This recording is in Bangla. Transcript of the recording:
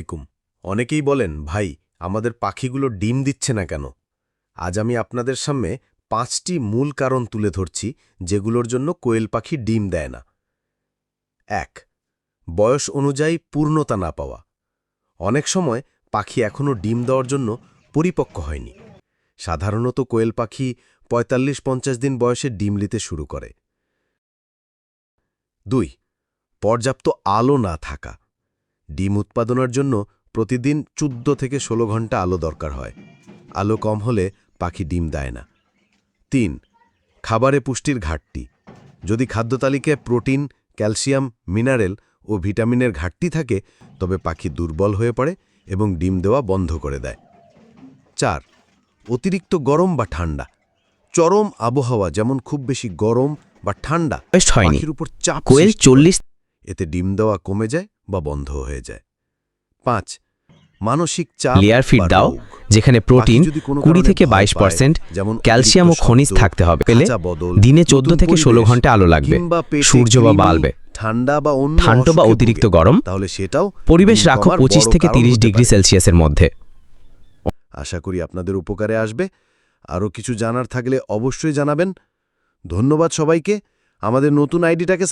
আলাইকুম। অনেকেই বলেন, ভাই আমাদের পাখিগুলো ডিম দিচ্ছে না কেন? আজ আমি আপনাদের সামনে ৫টি মূল কারণ তুলে ধরছি যেগুলোর জন্য কোয়েল পাখি ডিম দেয় না। ১. বয়স অনুযায়ী পূর্ণতা না পাওয়া। অনেক সময় পাখি এখনও ডিম দেওয়ার জন্য পরিপক্ক হয়নি। সাধারণত কোয়েল পাখি ৪৫-৫০ দিন বয়সে ডিম দিতে শুরু করে। ২. পর্যাপ্ত আলো না থাকা। ডিম উৎপাদনের জন্য প্রতিদিন ১৪ থেকে ১৬ ঘন্টা আলো দরকার হয়। আলো কম হলে পাখি ডিম দেয় না। ৩. খাবারে পুষ্টির ঘাটতি। যদি খাদ্য তালিকায় প্রোটিন, ক্যালসিয়াম, মিনারেল ও ভিটামিনের ঘাটতি থাকে তবে পাখি দুর্বল হয়ে পড়ে এবং ডিম দেওয়া বন্ধ করে দেয়। ৪. অতিরিক্ত গরম বা ঠান্ডা। চরম আবহাওয়া যেমন খুব বেশি গরম বা ঠান্ডা হয়নি। পাখির উপর চাপ কোয়েল সৃষ্টি করে। 40 এতে ডিম দেওয়া কমে যায় বা বন্ধ হয়ে যায়। ৫. মানসিক চাপ লেয়ার ফিড বা দাও, রোগ। যেখানে পাখি প্রোটিন যদি কোনো 20 কারণে থেকে ভয় 22%, পায়, যেমন ক্যালসিয়াম ও অতিরিক্ত খনিজ শব্দ, থাকতে হবে। পেলে খাঁচা বদল, দিনে 14 নতুন থেকে 16 পরিবেশ, ঘন্টা আলো লাগবে। কিংবা পেটে সূর্য বা কৃমি, বাল্বে ঠান্ডা বা অন্য ঠান্ডা বা অসুখে অতিরিক্ত ভোগে, গরম, তাহলে সেটাও পরিবেশ ডিম রাখো কমার 25 বড় থেকে কারণ 30 হতে ডিগ্রি পারে। সেলসিয়াসের মধ্যে। আশা করি আপনাদের উপকারে আসবে। আরও কিছু জানার থাকলে অবশ্যই জানাবেন। ধন্যবাদ সবাইকে। আমাদের নতুন আইডিটাকে